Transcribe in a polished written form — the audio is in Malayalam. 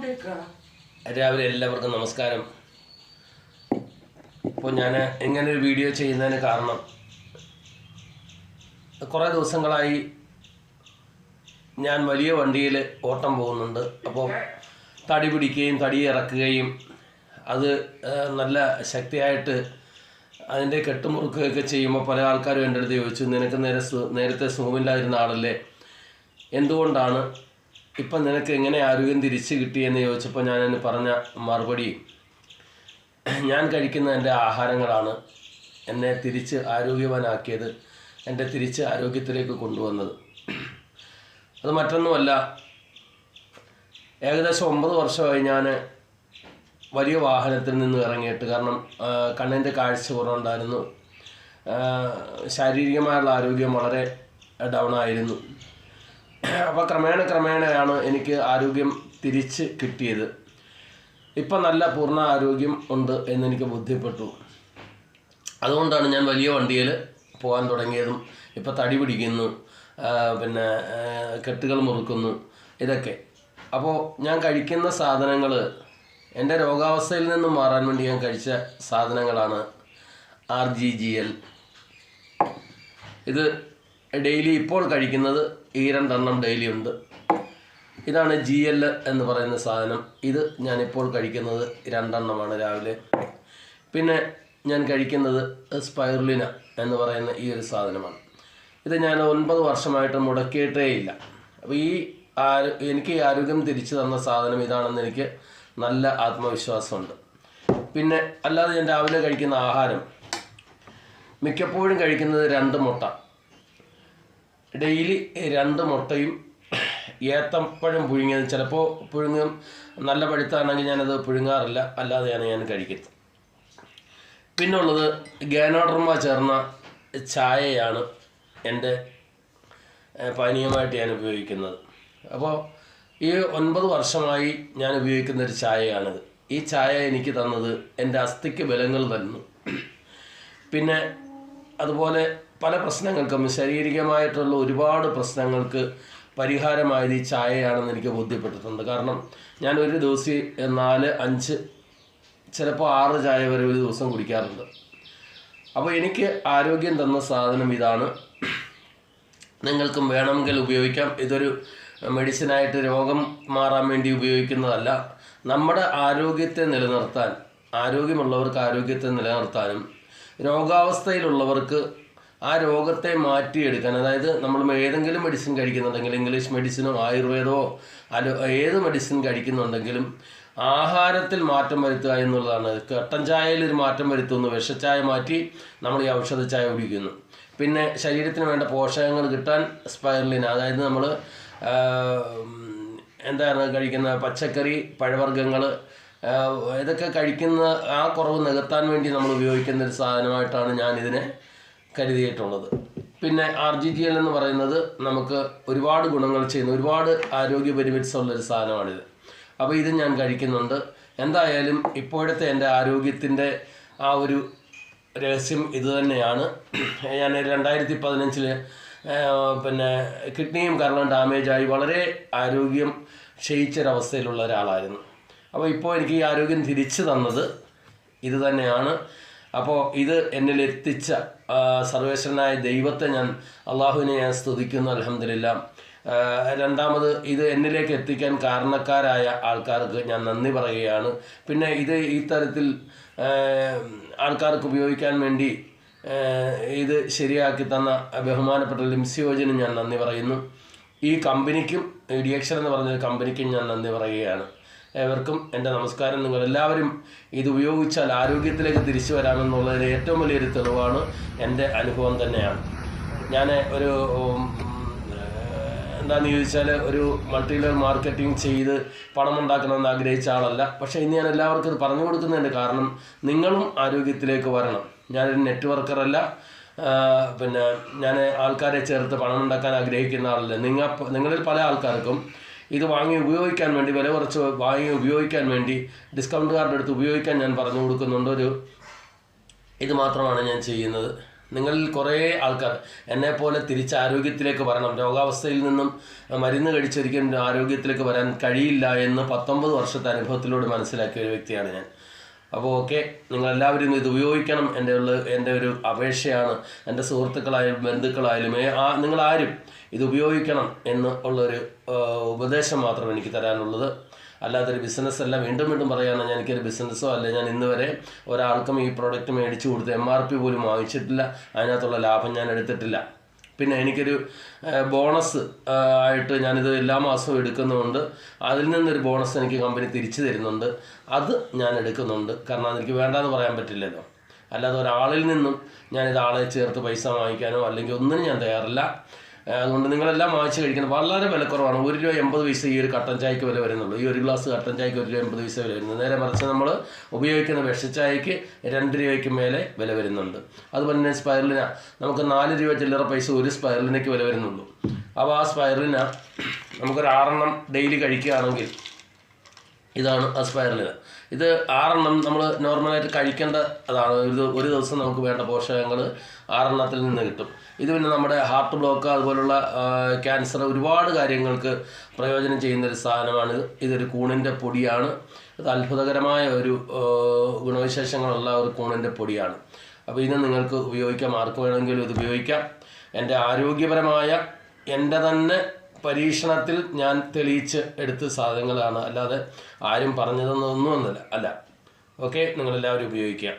രാവിലെ എല്ലാവർക്കും നമസ്കാരം. ഇപ്പോൾ ഞാൻ ഇങ്ങനൊരു വീഡിയോ ചെയ്യുന്നതിന് കാരണം, കുറേ ദിവസങ്ങളായി ഞാൻ വലിയ വണ്ടിയിൽ ഓട്ടം പോകുന്നുണ്ട്. അപ്പോൾ തടി പിടിക്കുകയും തടി ഇറക്കുകയും അത് നല്ല ശക്തിയായിട്ട് അതിൻ്റെ കെട്ടുമുറുക്കുകയൊക്കെ ചെയ്യുമ്പോൾ പല ആൾക്കാരും എൻ്റെ അടുത്ത് ചോദിച്ചു, നിനക്ക് നേരത്തെ സുഖമില്ലാതിരുന്ന ആളല്ലേ, എന്തുകൊണ്ടാണ് ഇപ്പം നിനക്ക് എങ്ങനെ ആരോഗ്യം തിരിച്ചു കിട്ടിയെന്ന് ചോദിച്ചപ്പോൾ ഞാൻ അതിന് പറഞ്ഞ മറുപടി, ഞാൻ കഴിക്കുന്ന എൻ്റെ ആഹാരങ്ങളാണ് എന്നെ തിരിച്ച് ആരോഗ്യവാനാക്കിയത്, എൻ്റെ തിരിച്ച് ആരോഗ്യത്തിലേക്ക് കൊണ്ടുവന്നത്. അത് മറ്റൊന്നുമല്ല, ഏകദേശം 9 വർഷമായി ഞാൻ വലിയ വാഹനത്തിൽ നിന്ന് ഇറങ്ങിയിട്ട്. കാരണം കണ്ണിൻ്റെ കാഴ്ച കുറവുണ്ടായിരുന്നു, ശാരീരികമായുള്ള ആരോഗ്യം വളരെ ഡൗൺ ആയിരുന്നു. അപ്പോൾ ക്രമേണയാണ് എനിക്ക് ആരോഗ്യം തിരിച്ച് കിട്ടിയത്. ഇപ്പം നല്ല പൂർണ്ണ ആരോഗ്യം ഉണ്ട് എന്നെനിക്ക് ബോധ്യപ്പെട്ടു. അതുകൊണ്ടാണ് ഞാൻ വലിയ വണ്ടിയിൽ പോകാൻ തുടങ്ങിയതും ഇപ്പം തടി പിടിക്കുന്നു, പിന്നെ കെട്ടുകൾ മുറുക്കുന്നു, ഇതൊക്കെ. അപ്പോൾ ഞാൻ കഴിക്കുന്ന സാധനങ്ങൾ എൻ്റെ രോഗാവസ്ഥയിൽ നിന്നും മാറാൻ വേണ്ടി ഞാൻ കഴിച്ച സാധനങ്ങളാണ് RGGL. ഇത് ഡെയിലി ഇപ്പോൾ കഴിക്കുന്നത് ഈ 2 എണ്ണം ഡെയിലി ഉണ്ട്. ഇതാണ് GL എന്ന് പറയുന്ന സാധനം. ഇത് ഞാനിപ്പോൾ കഴിക്കുന്നത് 2 എണ്ണമാണ് രാവിലെ. പിന്നെ ഞാൻ കഴിക്കുന്നത് സ്പൈറുലിന എന്ന് പറയുന്ന ഈ ഒരു സാധനമാണ്. ഇത് ഞാൻ 9 വർഷമായിട്ട് മുടക്കിയിട്ടേ ഇല്ല. അപ്പോൾ എനിക്ക് ഈ ആരോഗ്യം തിരിച്ചു തന്ന സാധനം ഇതാണെന്ന് എനിക്ക് നല്ല ആത്മവിശ്വാസമുണ്ട്. പിന്നെ അല്ലാതെ ഞാൻ രാവിലെ കഴിക്കുന്ന ആഹാരം മിക്കപ്പോഴും കഴിക്കുന്നത് 2 മുട്ട, ഡെയിലി 2 മുട്ടയും ഏത്തപ്പഴം പുഴുങ്ങിയത്. ചിലപ്പോൾ പുഴുങ്ങും, നല്ല പഴുത്താണെങ്കിൽ ഞാനത് പുഴുങ്ങാറില്ല, അല്ലാതെയാണ് ഞാൻ കഴിക്കുന്നത്. പിന്നുള്ളത് ഗാനോഡർമ ചേർന്ന ചായയാണ് എൻ്റെ പാനീയമായിട്ട് ഞാൻ ഉപയോഗിക്കുന്നത്. അപ്പോൾ ഈ 9 വർഷമായി ഞാൻ ഉപയോഗിക്കുന്നൊരു ചായയാണിത്. ഈ ചായ എനിക്ക് തന്നത് എൻ്റെ അസ്ഥിക്ക് ബലങ്ങൾ തന്നു. പിന്നെ അതുപോലെ പല പ്രശ്നങ്ങൾക്കും, ശാരീരികമായിട്ടുള്ള ഒരുപാട് പ്രശ്നങ്ങൾക്ക് പരിഹാരമായത് ഈ ചായയാണെന്ന് എനിക്ക് ബോധ്യപ്പെട്ടിട്ടുണ്ട്. കാരണം ഞാൻ ഒരു ദിവസം 4, 5, ചിലപ്പോൾ 6 ചായ വരെ ഒരു ദിവസം കുടിക്കാറുണ്ട്. അപ്പോൾ എനിക്ക് ആരോഗ്യം തന്ന സാധനം ഇതാണ്. നിങ്ങൾക്കും വേണമെങ്കിൽ ഉപയോഗിക്കാം. ഇതൊരു മെഡിസിനായിട്ട് രോഗം മാറാൻ വേണ്ടി ഉപയോഗിക്കുന്നതല്ല. നമ്മുടെ ആരോഗ്യത്തെ നിലനിർത്താൻ, ആരോഗ്യമുള്ളവർക്ക് ആരോഗ്യത്തെ നിലനിർത്താനും രോഗാവസ്ഥയിലുള്ളവർക്ക് ആ രോഗത്തെ മാറ്റിയെടുക്കാൻ, അതായത് നമ്മൾ ഏതെങ്കിലും മെഡിസിൻ കഴിക്കുന്നുണ്ടെങ്കിൽ, ഇംഗ്ലീഷ് മെഡിസിനോ ആയുർവേദമോ ഏത് മെഡിസിൻ കഴിക്കുന്നുണ്ടെങ്കിലും ആഹാരത്തിൽ മാറ്റം വരുത്തുക എന്നുള്ളതാണ്. കട്ടൻ ചായയിൽ ഒരു മാറ്റം വരുത്തുന്നു, വിഷച്ചായ മാറ്റി നമ്മൾ ഈ ഔഷധ ചായ കുടിക്കുന്നു. പിന്നെ ശരീരത്തിന് വേണ്ട പോഷകങ്ങൾ കിട്ടാൻ സ്പൈറുലിന, അതായത് നമ്മൾ എന്താണ് കഴിക്കുന്ന പച്ചക്കറി, പഴവർഗ്ഗങ്ങൾ, ഇതൊക്കെ കഴിക്കുന്ന ആ കുറവ് നികത്താൻ വേണ്ടി നമ്മൾ ഉപയോഗിക്കുന്ന ഒരു സാധനമായിട്ടാണ് ഞാനിതിനെ കരുതിയിട്ടുള്ളത്. പിന്നെ RGGL എന്ന് പറയുന്നത് നമുക്ക് ഒരുപാട് ഗുണങ്ങൾ ചെയ്യുന്ന, ഒരുപാട് ആരോഗ്യ ബെനിഫിറ്റ്സ് ഉള്ളൊരു സാധനമാണിത്. അപ്പോൾ ഇത് ഞാൻ കഴിക്കുന്നുണ്ട്. എന്തായാലും ഇപ്പോഴത്തെ എൻ്റെ ആരോഗ്യത്തിൻ്റെ ആ ഒരു രഹസ്യം ഇത് തന്നെയാണ്. ഞാൻ 2015 പിന്നെ കിഡ്നിയും കരളും ഡാമേജായി വളരെ ആരോഗ്യം ക്ഷയിച്ചൊരവസ്ഥയിലുള്ള ഒരാളായിരുന്നു. അപ്പോൾ ഇപ്പോൾ എനിക്ക് ഈ ആരോഗ്യം തിരിച്ചു തന്നത് ഇത് തന്നെയാണ്. അപ്പോൾ ഇത് എന്നിലെത്തിച്ച സർവേശ്വരനായ ദൈവത്തെ അള്ളാഹുവിനെ ഞാൻ സ്തുതിക്കുന്നു, അൽഹംദുലില്ലാഹ്. രണ്ടാമത് ഇത് എന്നിലേക്ക് എത്തിക്കാൻ കാരണക്കാരായ ആൾക്കാർക്ക് ഞാൻ നന്ദി പറയുകയാണ്. പിന്നെ ഇത് ഈ തരത്തിൽ ആൾക്കാർക്ക് ഉപയോഗിക്കാൻ വേണ്ടി ഇത് ശരിയാക്കി തന്ന ബഹുമാനപ്പെട്ട ലിംസിയോജനും ഞാൻ നന്ദി പറയുന്നു. ഈ കമ്പനിക്കും, ഡിയക്ഷൻ എന്ന് പറഞ്ഞ കമ്പനിക്കും ഞാൻ നന്ദി പറയുകയാണ്. ഏവർക്കും എൻ്റെ നമസ്കാരം. നിങ്ങളെല്ലാവരും ഇത് ഉപയോഗിച്ചാൽ ആരോഗ്യത്തിലേക്ക് തിരിച്ചു വരാമെന്നുള്ളതിന് ഏറ്റവും വലിയൊരു തെളിവാണ്, എൻ്റെ അനുഭവം തന്നെയാണ്. ഞാൻ ഒരു എന്താണെന്ന് ചോദിച്ചാൽ ഒരു മൾട്ടി ലെവൽ മാർക്കറ്റിംഗ് ചെയ്ത് പണമുണ്ടാക്കണമെന്ന് ആഗ്രഹിച്ച ആളല്ല. പക്ഷേ ഇന്ന് ഞാൻ എല്ലാവർക്കും ഇത് പറഞ്ഞു കൊടുക്കുന്നതിൻ്റെ കാരണം, നിങ്ങളും ആരോഗ്യത്തിലേക്ക് വരണം. ഞാനൊരു നെറ്റ്വർക്കറല്ല, പിന്നെ ഞാൻ ആൾക്കാരെ ചേർത്ത് പണമുണ്ടാക്കാൻ ആഗ്രഹിക്കുന്ന ആളല്ല. നിങ്ങളിൽ പല ആൾക്കാർക്കും ഇത് വാങ്ങി ഉപയോഗിക്കാൻ വേണ്ടി, വില കുറച്ച് വാങ്ങി ഉപയോഗിക്കാൻ വേണ്ടി, ഡിസ്കൗണ്ട് കാർഡ് എടുത്ത് ഉപയോഗിക്കാൻ ഞാൻ പറഞ്ഞു കൊടുക്കുന്നുണ്ട്. ഇത് മാത്രമാണ് ഞാൻ ചെയ്യുന്നത്. നിങ്ങളിൽ കുറേ ആൾക്കാർ എന്നെപ്പോലെ തിരിച്ച് ആരോഗ്യത്തിലേക്ക് വരണം, രോഗാവസ്ഥയിൽ നിന്നും മരുന്ന് കഴിച്ചൊരിക്കലും ആരോഗ്യത്തിലേക്ക് വരാൻ കഴിയില്ല എന്ന് 19 വർഷത്തെ അനുഭവത്തിലൂടെ മനസ്സിലാക്കിയ ഒരു വ്യക്തിയാണ് ഞാൻ. അപ്പോൾ ഓക്കെ, നിങ്ങളെല്ലാവരും ഇത് ഉപയോഗിക്കണം. എൻ്റെ ഒരു അപേക്ഷയാണ്. എൻ്റെ സുഹൃത്തുക്കളായാലും ബന്ധുക്കളായാലും നിങ്ങളാരും ഇത് ഉപയോഗിക്കണം എന്ന് ഉള്ളൊരു ഉപദേശം മാത്രം എനിക്ക് തരാനുള്ളത്. അല്ലാതൊരു ബിസിനസ്സല്ല. വീണ്ടും വീണ്ടും പറയുകയാണ്, എനിക്കൊരു ബിസിനസ്സോ അല്ല, ഞാൻ ഇന്ന് വരെ ഒരാൾക്കും ഈ പ്രോഡക്റ്റ് മേടിച്ചു കൊടുത്ത് MRP പോലും വാങ്ങിച്ചിട്ടില്ല, അതിനകത്തുള്ള ലാഭം ഞാൻ എടുത്തിട്ടില്ല. പിന്നെ എനിക്കൊരു ബോണസ് ആയിട്ട് ഞാനിത് എല്ലാ മാസവും എടുക്കുന്നുണ്ട്. അതിൽ നിന്നൊരു ബോണസ് എനിക്ക് കമ്പനി തിരിച്ചു തരുന്നുണ്ട്. അത് ഞാൻ എടുക്കുന്നുണ്ട്. കാരണം അതെനിക്ക് വേണ്ടാന്ന് പറയാൻ പറ്റില്ലല്ലോ. അല്ലാതെ ഒരാളിൽ നിന്നും ഞാനിത് ആളെ ചേർത്ത് പൈസ വാങ്ങിക്കാനോ അല്ലെങ്കിൽ ഒന്നിനും ഞാൻ തയ്യാറില്ല. അതുകൊണ്ട് നിങ്ങളെല്ലാം വാങ്ങിച്ച് കഴിക്കണം. വളരെ വിലക്കുറവാണ്. ₹1.80 ഈ ഒരു കട്ടൻ ചായക്ക് വില വരുന്നുള്ളൂ. ഈ ഒരു ഗ്ലാസ് കട്ടൻ ചായക്ക് ₹1.80 വില വരുന്നത്. നേരെ മറിച്ച് നമ്മൾ ഉപയോഗിക്കുന്ന വിഷച്ചായക്ക് ₹2 മേലെ വില വരുന്നുണ്ട്. അതുപോലെ തന്നെ സ്പൈറലിന നമുക്ക് ₹4 ചില്ലറ പൈസ ഒരു സ്പൈറലിനയ്ക്ക് വില വരുന്നുള്ളൂ. അപ്പോൾ ആ സ്പൈറലിന നമുക്കൊരു 6 എണ്ണം ഡെയിലി കഴിക്കുകയാണെങ്കിൽ ഇതാണ് ആ സ്പൈറലിന. ഇത് 6 എണ്ണം നമ്മൾ നോർമലായിട്ട് കഴിക്കേണ്ട അതാണ്. ഒരു ദിവസം നമുക്ക് വേണ്ട പോഷകങ്ങൾ 6 എണ്ണത്തിൽ നിന്ന് കിട്ടും. ഇത് പിന്നെ നമ്മുടെ ഹാർട്ട് ബ്ലോക്ക് അതുപോലുള്ള ക്യാൻസർ ഒരുപാട് കാര്യങ്ങൾക്ക് പ്രയോജനം ചെയ്യുന്നൊരു സാധനമാണ്. ഇതൊരു കൂണിൻ്റെ പൊടിയാണ്. ഇത് അത്ഭുതകരമായ ഒരു ഗുണവിശേഷങ്ങളുള്ള ഒരു കൂണിൻ്റെ പൊടിയാണ്. അപ്പോൾ ഇത് നിങ്ങൾക്ക് ഉപയോഗിക്കാം. ആർക്ക് വേണമെങ്കിലും ഇത് ഉപയോഗിക്കാം. എൻ്റെ ആരോഗ്യപരമായ എൻ്റെ തന്നെ പരീക്ഷണത്തിൽ ഞാൻ തെളിയിച്ച് എടുത്ത സാധനങ്ങളാണ്, അല്ലാതെ ആരും പറഞ്ഞതൊന്നും അല്ല. ഓക്കെ, നിങ്ങളെല്ലാവരും ഉപയോഗിക്കുക.